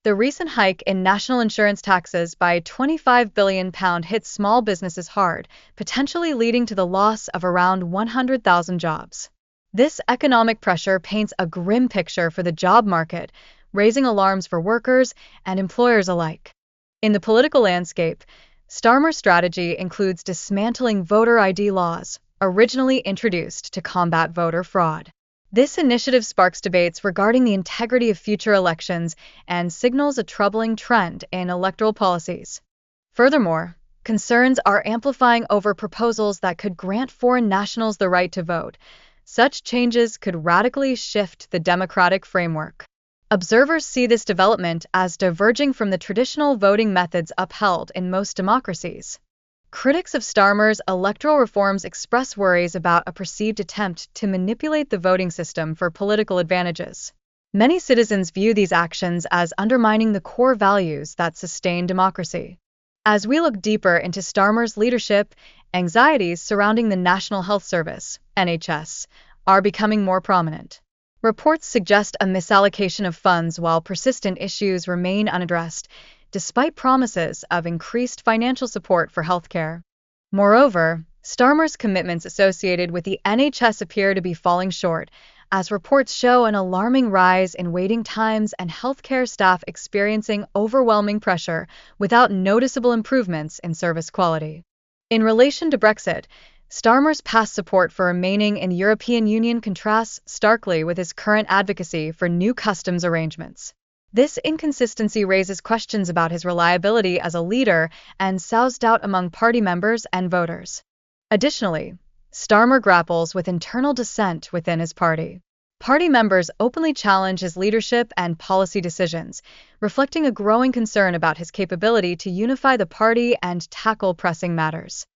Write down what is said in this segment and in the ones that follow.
The recent hike in national insurance taxes by £25 billion hit small businesses hard, potentially leading to the loss of around 100,000 jobs. This economic pressure paints a grim picture for the job market, raising alarms for workers and employers alike. In the political landscape, Starmer's strategy includes dismantling voter ID laws, originally introduced to combat voter fraud. This initiative sparks debates regarding the integrity of future elections and signals a troubling trend in electoral policies. Furthermore, concerns are amplifying over proposals that could grant foreign nationals the right to vote. Such changes could radically shift the democratic framework. Observers see this development as diverging from the traditional voting methods upheld in most democracies. Critics of Starmer's electoral reforms express worries about a perceived attempt to manipulate the voting system for political advantages. Many citizens view these actions as undermining the core values that sustain democracy. As we look deeper into Starmer's leadership, anxieties surrounding the National Health Service, NHS, are becoming more prominent. Reports suggest a misallocation of funds while persistent issues remain unaddressed, despite promises of increased financial support for healthcare. Moreover, Starmer's commitments associated with the NHS appear to be falling short, as reports show an alarming rise in waiting times and healthcare staff experiencing overwhelming pressure without noticeable improvements in service quality. In relation to Brexit, Starmer's past support for remaining in the European Union contrasts starkly with his current advocacy for new customs arrangements. This inconsistency raises questions about his reliability as a leader and sows doubt among party members and voters. Additionally, Starmer grapples with internal dissent within his party. Party members openly challenge his leadership and policy decisions, reflecting a growing concern about his capability to unify the party and tackle pressing matters.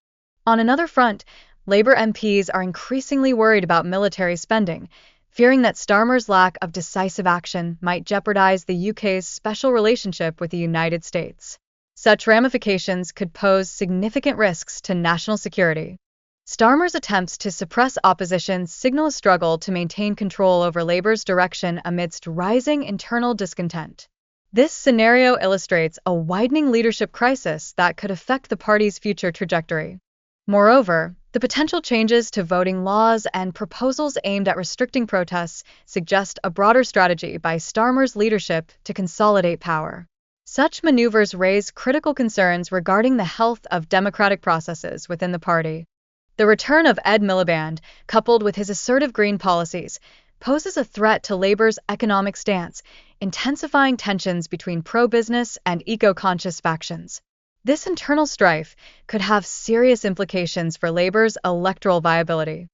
On another front, Labour MPs are increasingly worried about military spending, fearing that Starmer's lack of decisive action might jeopardize the UK's special relationship with the United States. Such ramifications could pose significant risks to national security. Starmer's attempts to suppress opposition signal a struggle to maintain control over Labour's direction amidst rising internal discontent. This scenario illustrates a widening leadership crisis that could affect the party's future trajectory. Moreover, the potential changes to voting laws and proposals aimed at restricting protests suggest a broader strategy by Starmer's leadership to consolidate power. Such maneuvers raise critical concerns regarding the health of democratic processes within the party. The return of Ed Miliband, coupled with his assertive green policies, poses a threat to Labour's economic stance, intensifying tensions between pro-business and eco-conscious factions. This internal strife could have serious implications for Labour's electoral viability.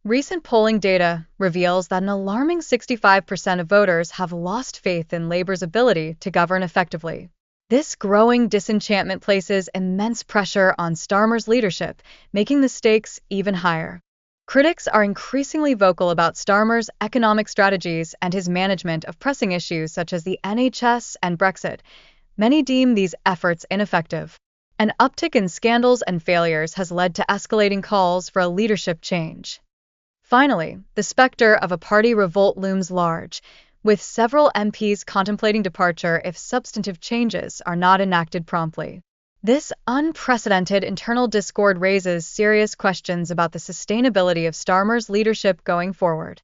Recent polling data reveals that an alarming 65% of voters have lost faith in Labour's ability to govern effectively. This growing disenchantment places immense pressure on Starmer's leadership, making the stakes even higher. Critics are increasingly vocal about Starmer's economic strategies and his management of pressing issues such as the NHS and Brexit. Many deem these efforts ineffective. An uptick in scandals and failures has led to escalating calls for a leadership change. Finally, the specter of a party revolt looms large, with several MPs contemplating departure if substantive changes are not enacted promptly. This unprecedented internal discord raises serious questions about the sustainability of Starmer's leadership going forward.